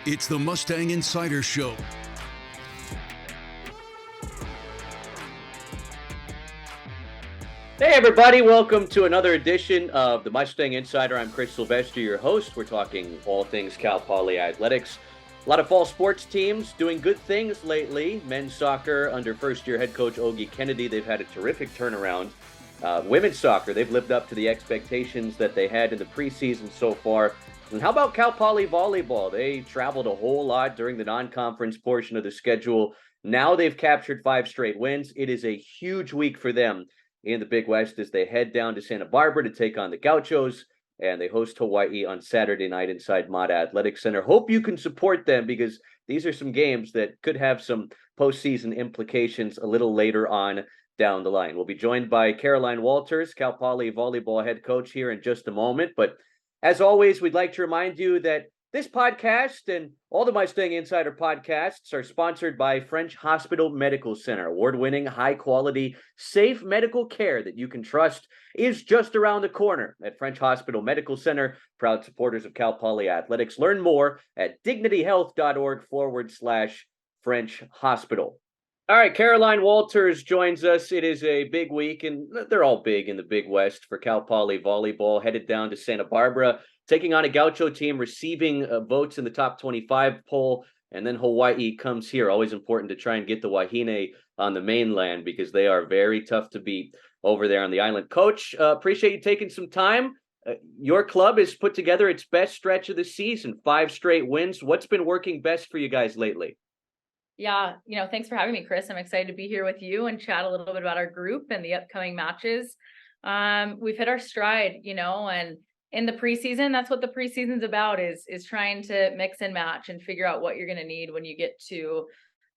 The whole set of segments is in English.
It's the Mustang Insider Show. Hey everybody, welcome to another edition of the Mustang Insider. I'm Chris Sylvester, your host. We're talking all things Cal Poly athletics. A lot of fall sports teams doing good things lately. Men's soccer under first-year head coach Ogie Kennedy, they've had a terrific turnaround. Women's soccer, they've lived up to the expectations that they had in the preseason so far. And how about Cal Poly Volleyball? They traveled a whole lot during the non-conference portion of the schedule. Now they've captured 5 straight wins. It is a huge week for them in the Big West as they head down to Santa Barbara to take on the Gauchos, and they host Hawaii on Saturday night inside Mata Athletic Center. Hope you can support them because these are some games that could have some postseason implications a little later on down the line. We'll be joined by Caroline Walters, Cal Poly Volleyball head coach, here in just a moment. But as always, we'd like to remind you that this podcast and all the Mustang Insider podcasts are sponsored by French Hospital Medical Center. Award-winning, high-quality, safe medical care that you can trust is just around the corner at French Hospital Medical Center. Proud supporters of Cal Poly Athletics. Learn more at dignityhealth.org/French Hospital. All right, Caroline Walters joins us. It is a big week, and they're all big in the Big West for Cal Poly Volleyball, headed down to Santa Barbara, taking on a Gaucho team, receiving votes in the top 25 poll, and then Hawaii comes here. Always important to try and get the Wahine on the mainland because they are very tough to beat over there on the island. Coach, appreciate you taking some time. Your club has put together its best stretch of the season, 5 straight wins. What's been working best for you guys lately? Yeah, thanks for having me, Chris. I'm excited to be here with you and chat a little bit about our group and the upcoming matches. We've hit our stride, and in the preseason, that's what the preseason's about, is trying to mix and match and figure out what you're going to need when you get to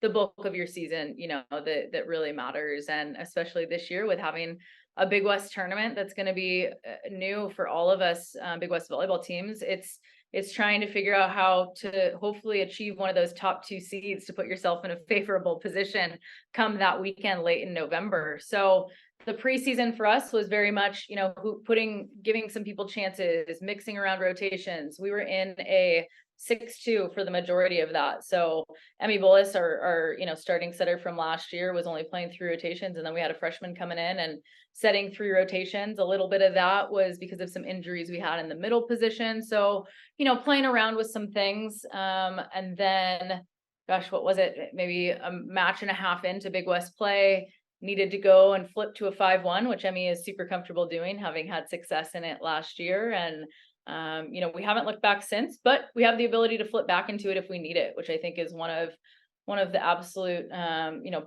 the bulk of your season, that really matters. And especially this year with having a Big West tournament that's going to be new for all of us Big West volleyball teams. It's trying to figure out how to hopefully achieve one of those top 2 seeds to put yourself in a favorable position come that weekend late in November. So the preseason for us was very much, giving some people chances, mixing around rotations. We were in a 6-2 for the majority of that. So Emmy Bullis, our starting setter from last year, was only playing 3 rotations, and then we had a freshman coming in and setting 3 rotations. A little bit of that was because of some injuries we had in the middle position. So, playing around with some things. And then, gosh, what was it? Maybe a match and a half into Big West play, needed to go and flip to a 5-1, which Emmy is super comfortable doing, having had success in it last year. And we haven't looked back since, but we have the ability to flip back into it if we need it, which I think is one of the absolute,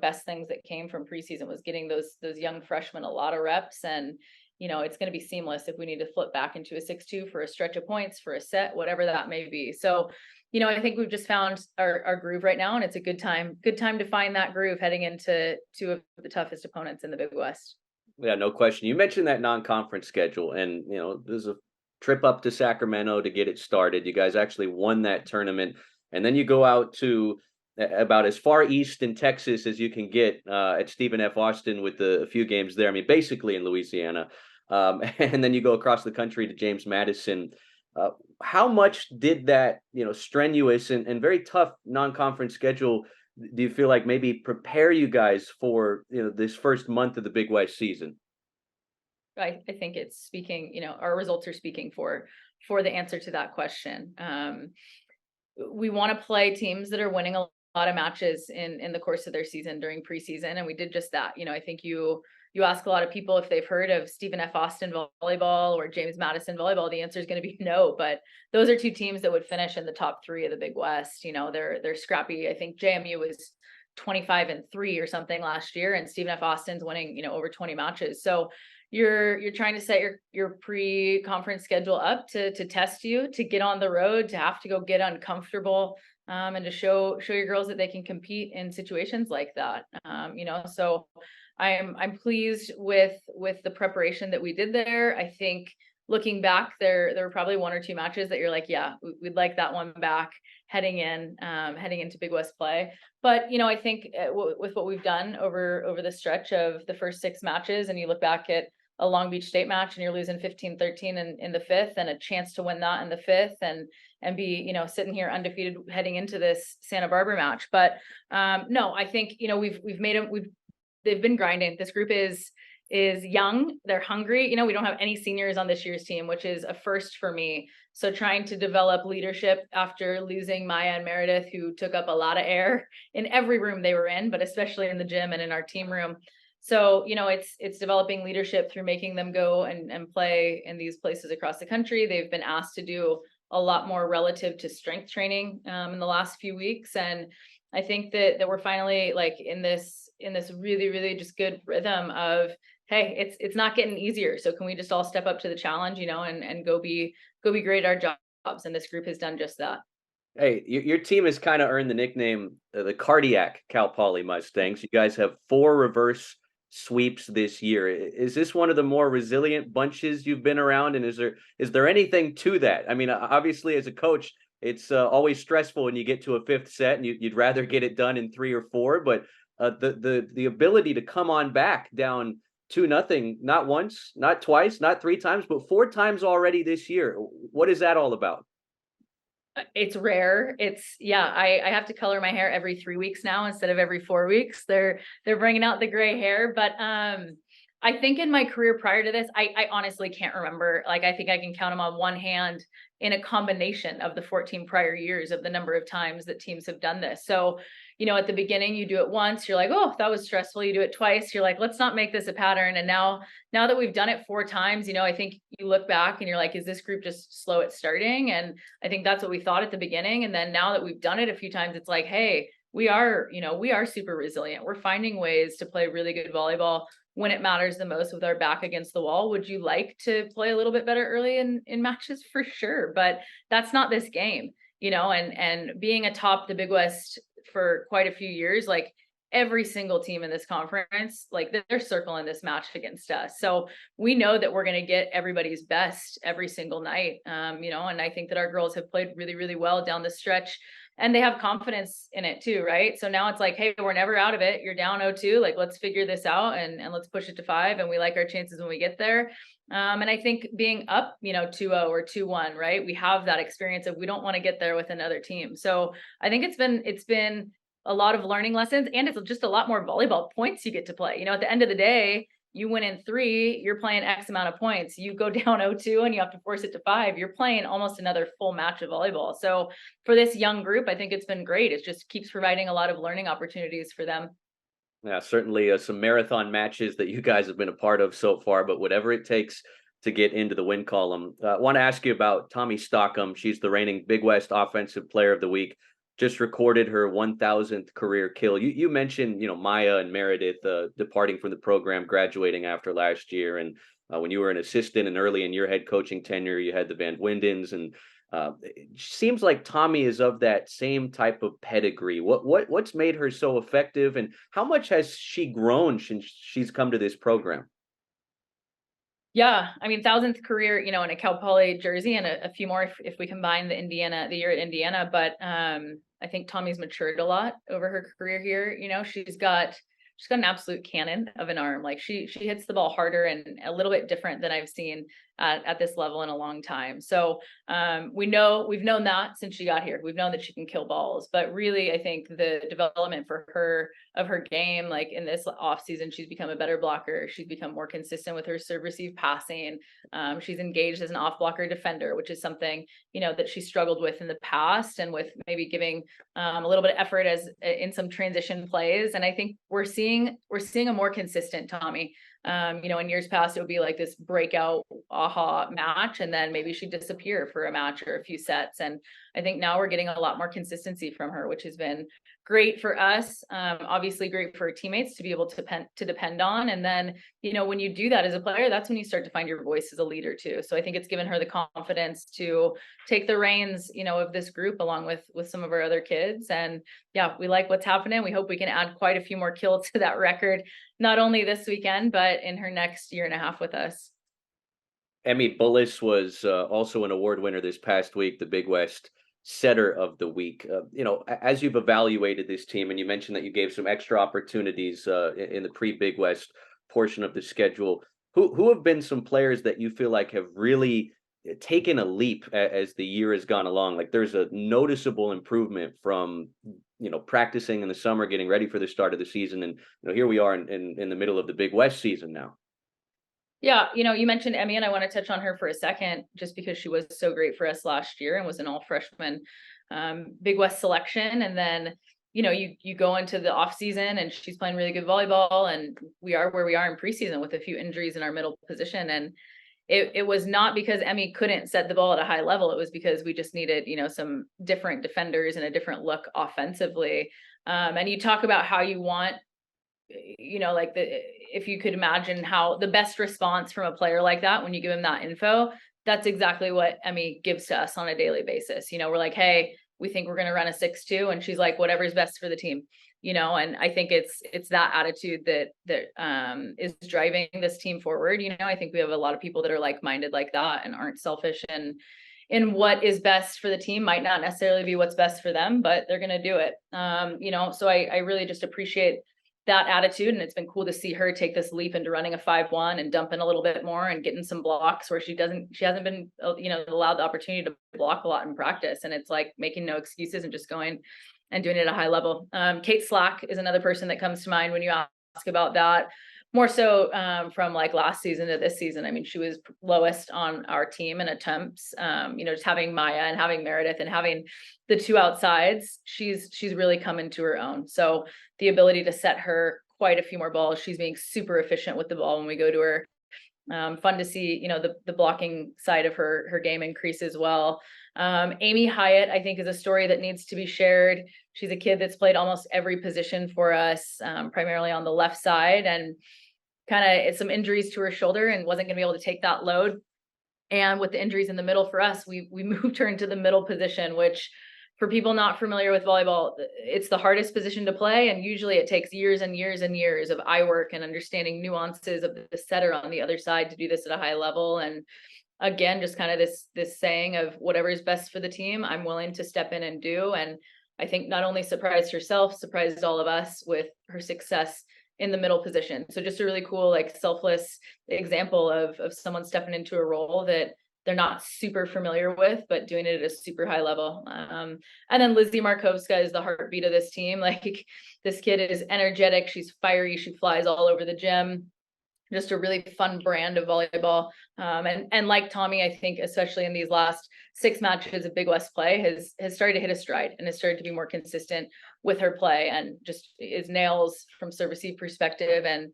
best things that came from preseason, was getting those young freshmen a lot of reps. And, it's going to be seamless if we need to flip back into a 6-2 for a stretch of points, for a set, whatever that may be. So, I think we've just found our groove right now, and it's a good time to find that groove heading into 2 of the toughest opponents in the Big West. Yeah, no question. You mentioned that non-conference schedule, and, there's a trip up to Sacramento to get it started. You guys actually won that tournament, and then you go out to about as far east in Texas as you can get at Stephen F. Austin with a few games there. I mean, basically in Louisiana. And then you go across the country to James Madison. How much did that, strenuous and very tough non-conference schedule, do you feel like maybe prepare you guys for, this first month of the Big West season? I think it's speaking, our results are speaking for the answer to that question. We want to play teams that are winning a lot of matches in the course of their season during preseason, and we did just that. I think you ask a lot of people if they've heard of Stephen F. Austin volleyball or James Madison volleyball, the answer is going to be no. But those are 2 teams that would finish in the top 3 of the Big West. They're scrappy. I think JMU was 25-3 or something last year, and Stephen F. Austin's winning, over 20 matches. So you're trying to set your pre-conference schedule up to test you, to get on the road, to have to go get uncomfortable, and to show your girls that they can compete in situations like that. So I'm pleased with the preparation that we did there. I think looking back, there were probably 1 or 2 matches that you're like, yeah, we'd like that one back heading into Big West play. But, I think with what we've done over the stretch of the first 6 matches, and you look back at a Long Beach State match and you're losing 15-13 in the 5th, and a chance to win that in the 5th, and be, you know, sitting here undefeated heading into this Santa Barbara match. But no, I think, you know, they've been grinding. This group is young, they're hungry. You know, we don't have any seniors on this year's team, which is a first for me. So trying to develop leadership after losing Maya and Meredith, who took up a lot of air in every room they were in, but especially in the gym and in our team room. So, you know, it's developing leadership through making them go and play in these places across the country. They've been asked to do a lot more relative to strength training in the last few weeks. And I think that we're finally like in this really, really just good rhythm of, hey, it's not getting easier. So can we just all step up to the challenge, you know, and go be great at our jobs? And this group has done just that. Hey, your team has kind of earned the nickname the cardiac Cal Poly Mustangs. You guys have 4 reverse sweeps this year. Is this one of the more resilient bunches you've been around? And is there anything to that? I mean, obviously, as a coach, it's always stressful when you get to a 5th set, and you'd rather get it done in 3 or 4. But the ability to come on back down 2-0, not once, not twice, not 3 times, but 4 times already this year. What is that all about? It's rare. I have to color my hair every 3 weeks now instead of every 4 weeks. They're bringing out the gray hair, but I think in my career prior to this, I honestly can't remember. Like, I think I can count them on one hand in a combination of the 14 prior years of the number of times that teams have done this. So, you know, at the beginning, you do it once, you're like, oh, that was stressful. You do it twice, you're like, let's not make this a pattern. And now that we've done it 4 times, you know, I think you look back and you're like, is this group just slow at starting? And I think that's what we thought at the beginning. And then now that we've done it a few times, it's like, hey, we are super resilient. We're finding ways to play really good volleyball when it matters the most with our back against the wall. Would you like to play a little bit better early in matches? For sure, but that's not this game, you know. And being atop the Big West for quite a few years, like every single team in this conference, like they're circling this match against us. So we know that we're going to get everybody's best every single night, you know. And I think that our girls have played really, really well down the stretch. And they have confidence in it too, right? So now it's like, hey, we're never out of it. You're down 0-2. Like, let's figure this out and let's push it to 5. And we like our chances when we get there. And I think being up, you know, 2-0 or 2-1, right? We have that experience of we don't want to get there with another team. So I think it's been a lot of learning lessons, and it's just a lot more volleyball points you get to play. You know, at the end of the day, you win in 3, you're playing X amount of points. You go down 0-2 and you have to force it to 5. You're playing almost another full match of volleyball. So for this young group, I think it's been great. It just keeps providing a lot of learning opportunities for them. Yeah, certainly some marathon matches that you guys have been a part of so far, but whatever it takes to get into the win column. I want to ask you about Tommy Stockham. She's the reigning Big West Offensive Player of the Week. Just recorded her 1,000th career kill. You mentioned, you know, Maya and Meredith departing from the program, graduating after last year. And when you were an assistant and early in your head coaching tenure, you had the Van Windens. And it seems like Tommy is of that same type of pedigree. What's made her so effective, and how much has she grown since she's come to this program? Yeah, I mean, 1,000th career, you know, in a Cal Poly jersey, and a few more if we combine the year at Indiana. But I think Tommy's matured a lot over her career here. You know, she's got an absolute cannon of an arm. Like she hits the ball harder and a little bit different than I've seen at this level in a long time. So we've known that since she got here. We've known that she can kill balls, but really, I think the development for her of her game, like in this off season, she's become a better blocker. She's become more consistent with her serve receive passing. She's engaged as an off blocker defender, which is something, you know, that she struggled with in the past, and with maybe giving a little bit of effort as in some transition plays. And I think we're seeing a more consistent Tommy. You know, in years past, it would be like this breakout aha match, and then maybe she'd disappear for a match or a few sets. And I think now we're getting a lot more consistency from her, which has been great for us. Obviously great for her teammates to be able to depend on. And then, you know, when you do that as a player, that's when you start to find your voice as a leader too. So I think it's given her the confidence to take the reins, you know, of this group along with some of our other kids. And yeah, we like what's happening. We hope we can add quite a few more kills to that record, not only this weekend, but in her next year and a half with us. Emmy Bullis was also an award winner this past week, the Big West Setter of the Week. You know, as you've evaluated this team, and you mentioned that you gave some extra opportunities in the pre-Big West portion of the schedule, who have been some players that you feel like have really taken a leap as the year has gone along. Like there's a noticeable improvement from practicing in the summer, getting ready for the start of the season, and here we are in the middle of the Big West season now. Yeah, you mentioned Emmy, and I want to touch on her for a second, just because she was so great for us last year and was an all freshman Big West selection. And then, you go into the off season and she's playing really good volleyball, and we are where we are in preseason with a few injuries in our middle position. And it was not because Emmy couldn't set the ball at a high level. It was because we just needed, some different defenders and a different look offensively. And you talk about how you want, like if you could imagine how the best response from a player like that, when you give him that info, that's exactly what Emmy gives to us on a daily basis. We're like, hey, we think we're going to run a 6-2. And she's like, whatever's best for the team. And I think it's that attitude that is driving this team forward. I think we have a lot of people that are like-minded like that and aren't selfish, and in what is best for the team might not necessarily be what's best for them, but they're going to do it. So I really just appreciate that attitude, and it's been cool to see her take this leap into running a 5-1 and dumping a little bit more and getting some blocks where she hasn't been allowed the opportunity to block a lot in practice, and it's like making no excuses and just going and doing it at a high level. Kate Slack is another person that comes to mind when you ask about that, more so from like last season to this season. I mean, she was lowest on our team in attempts. Just having Maya and having Meredith and having the two outsides, she's really come into her own. So the ability to set her quite a few more balls. She's being super efficient with the ball when we go to her. Fun to see, the blocking side of her game increase as well. Amy Hyatt, I think, is a story that needs to be shared. She's a kid that's played almost every position for us, primarily on the left side, and kind of some injuries to her shoulder and wasn't going to be able to take that load. And with the injuries in the middle for us, we moved her into the middle position, which for people not familiar with volleyball, it's the hardest position to play. And usually it takes years and years and years of eye work and understanding nuances of the setter on the other side to do this at a high level. And again, just kind of this saying of whatever is best for the team, I'm willing to step in and do. And I think not only surprised herself, surprised all of us with her success in the middle position. So just a really cool, like selfless example of someone stepping into a role that they're not super familiar with, but doing it at a super high level. And then Lizzie Markovska is the heartbeat of this team. Like this kid is energetic. She's fiery. She flies all over the gym. Just a really fun brand of volleyball. And like Tommy, I think, especially in these last 6 matches of Big West play, has started to hit a stride and has started to be more consistent with her play, and just is nails from serve receive perspective, and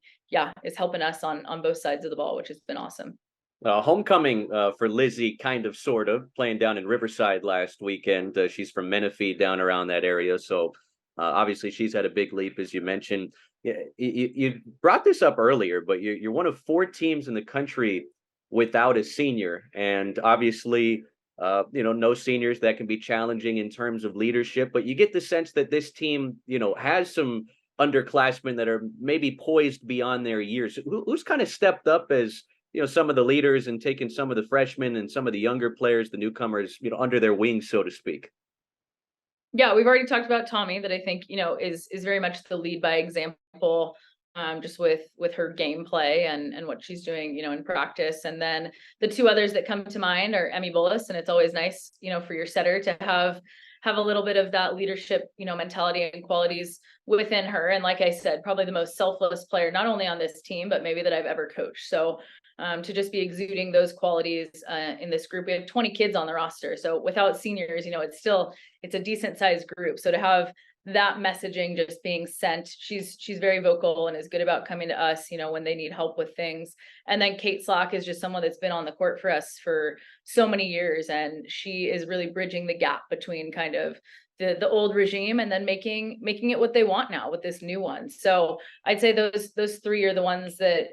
is helping us on both sides of the ball, which has been awesome. Homecoming for Lizzie, kind of, sort of, playing down in Riverside last weekend. She's from Menifee, down around that area. So obviously she's had a big leap, as you mentioned. You brought this up earlier, but you're one of 4 teams in the country without a senior. And obviously, no seniors, that can be challenging in terms of leadership. But you get the sense that this team, has some underclassmen that are maybe poised beyond their years. Who's kind of stepped up as some of the leaders and taken some of the freshmen and some of the younger players, the newcomers, under their wings, so to speak? Yeah, we've already talked about Tommy, that I think, is very much the lead by example, just with her gameplay and what she's doing, in practice. And then the 2 others that come to mind are Emmy Bullis, and it's always nice, for your setter to have a little bit of that leadership, mentality and qualities within her. And like I said, probably the most selfless player, not only on this team, but maybe that I've ever coached. So to just be exuding those qualities in this group. We have 20 kids on the roster. So without seniors, it's a decent sized group. So to have that messaging just being sent, she's very vocal and is good about coming to us, when they need help with things. And then Kate Slack is just someone that's been on the court for us for so many years. And she is really bridging the gap between kind of the old regime and then making it what they want now with this new one. So I'd say those 3 are the ones that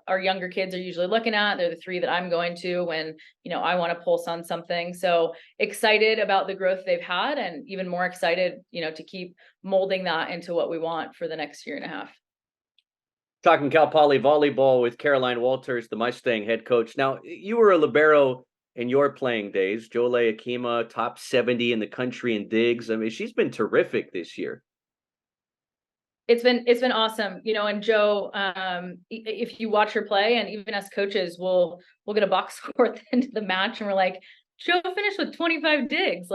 our younger kids are usually looking at. They're the 3 that I'm going to when, I want to pulse on something. So excited about the growth they've had, and even more excited, to keep molding that into what we want for the next year and a half. Talking Cal Poly volleyball with Caroline Walters, the Mustang head coach. Now, you were a libero in your playing days. Jolie Akima, top 70 in the country in digs. I mean, she's been terrific this year. It's been awesome, and Joe, if you watch her play, and even us coaches, we'll get a box score at the end of the match, and we're like, Joe finished with 25 digs,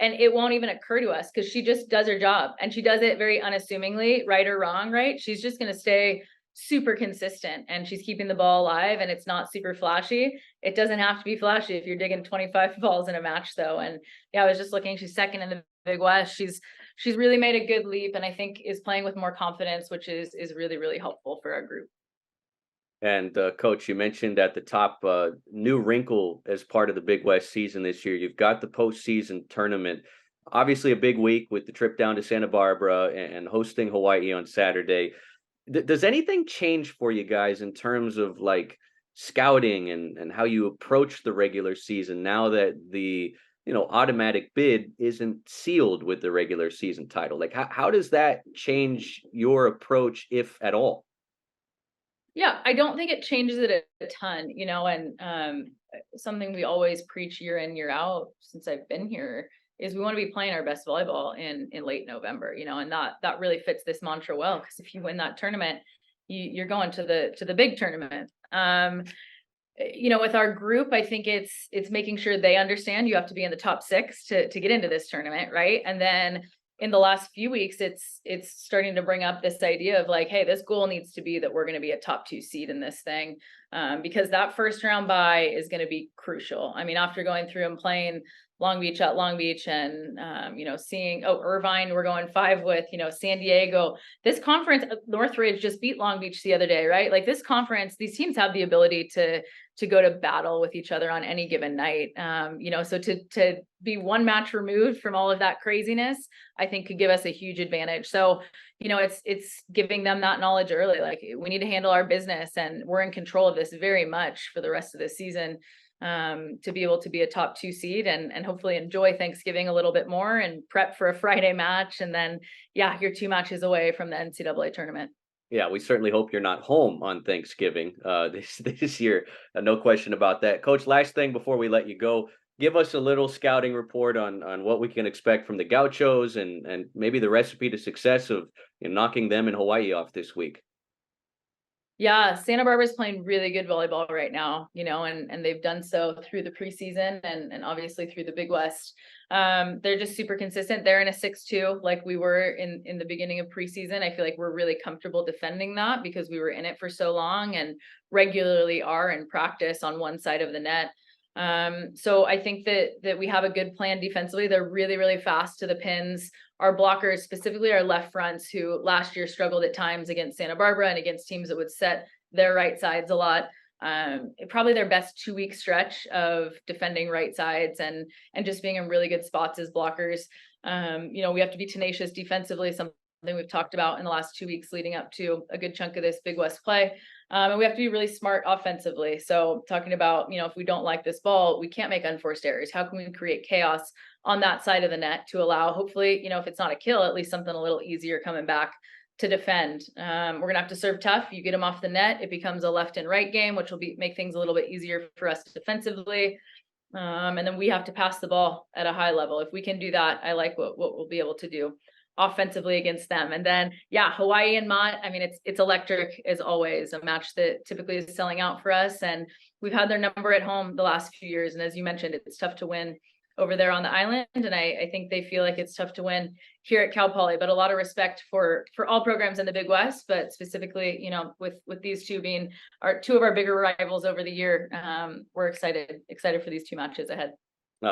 and it won't even occur to us because she just does her job, and she does it very unassumingly, right or wrong, right? She's just going to stay super consistent, and she's keeping the ball alive, and it's not super flashy. It doesn't have to be flashy if you're digging 25 balls in a match, though. And yeah, I was just looking, she's second in the Big West. She's really made a good leap, and I think is playing with more confidence, which is really, really helpful for our group. And Coach, you mentioned at the top, new wrinkle as part of the Big West season this year. You've got the postseason tournament. Obviously a big week with the trip down to Santa Barbara and hosting Hawaii on Saturday. Does anything change for you guys in terms of like scouting and how you approach the regular season now that the automatic bid isn't sealed with the regular season title? Like how does that change your approach, if at all? Yeah, I don't think it changes it a ton, and something we always preach year in, year out since I've been here is we want to be playing our best volleyball in late November, and that really fits this mantra well, because if you win that tournament, you're going to the big tournament. With our group, I think it's making sure they understand you have to be in the top 6 to get into this tournament, right? And then in the last few weeks, it's starting to bring up this idea of like, hey, this goal needs to be that we're going to be a top 2 seed in this thing, because that first round bye is going to be crucial. I mean, after going through and playing Long Beach at Long Beach, and seeing Irvine, we're going 5 with San Diego. This conference, Northridge just beat Long Beach the other day, right? Like this conference, these teams have the ability to go to battle with each other on any given night. So to be one match removed from all of that craziness, I think could give us a huge advantage. So, it's giving them that knowledge early, like we need to handle our business, and we're in control of this very much for the rest of the season, to be able to be a top 2 seed and hopefully enjoy Thanksgiving a little bit more and prep for a Friday match. And then, yeah, you're 2 matches away from the NCAA tournament. Yeah, we certainly hope you're not home on Thanksgiving this year. No question about that. Coach, last thing before we let you go, give us a little scouting report on what we can expect from the Gauchos and maybe the recipe to success of knocking them in Hawaii off this week. Yeah, Santa Barbara's playing really good volleyball right now, and they've done so through the preseason and obviously through the Big West. They're just super consistent. They're in a 6-2 like we were in the beginning of preseason. I feel like we're really comfortable defending that because we were in it for so long and regularly are in practice on one side of the net. So I think that we have a good plan defensively. They're really, really fast to the pins. Our blockers, specifically our left fronts, who last year struggled at times against Santa Barbara and against teams that would set their right sides a lot. Probably their best 2-week stretch of defending right sides and just being in really good spots as blockers. We have to be tenacious defensively, something we've talked about in the last 2 weeks leading up to a good chunk of this Big West play. And we have to be really smart offensively. So talking about, if we don't like this ball, we can't make unforced errors. How can we create chaos on that side of the net to allow, hopefully, if it's not a kill, at least something a little easier coming back to defend. We're going to have to serve tough. You get them off the net, it becomes a left and right game, which will make things a little bit easier for us defensively. And then we have to pass the ball at a high level. If we can do that, I like what we'll be able to do offensively against them. And then, yeah, Hawaii and Mott, I mean, it's electric as always, a match that typically is selling out for us. And we've had their number at home the last few years. And as you mentioned, it's tough to win over there on the island. And I think they feel like it's tough to win here at Cal Poly, but a lot of respect for all programs in the Big West, but specifically, with these two being two of our bigger rivals over the year. We're excited for these 2 matches ahead.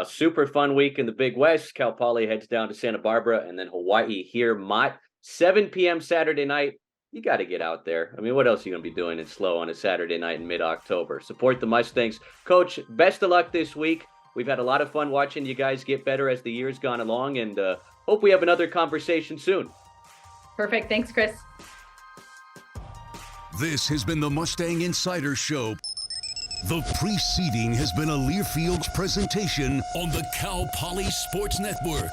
Super fun week in the Big West. Cal Poly heads down to Santa Barbara and then Hawaii here. Mott, 7 p.m. Saturday night. You got to get out there. I mean, what else are you going to be doing in SLO on a Saturday night in mid-October? Support the Mustangs. Coach, best of luck this week. We've had a lot of fun watching you guys get better as the year's gone along, and hope we have another conversation soon. Perfect. Thanks, Chris. This has been the Mustang Insider Show. The preceding has been a Learfield's presentation on the Cal Poly Sports Network.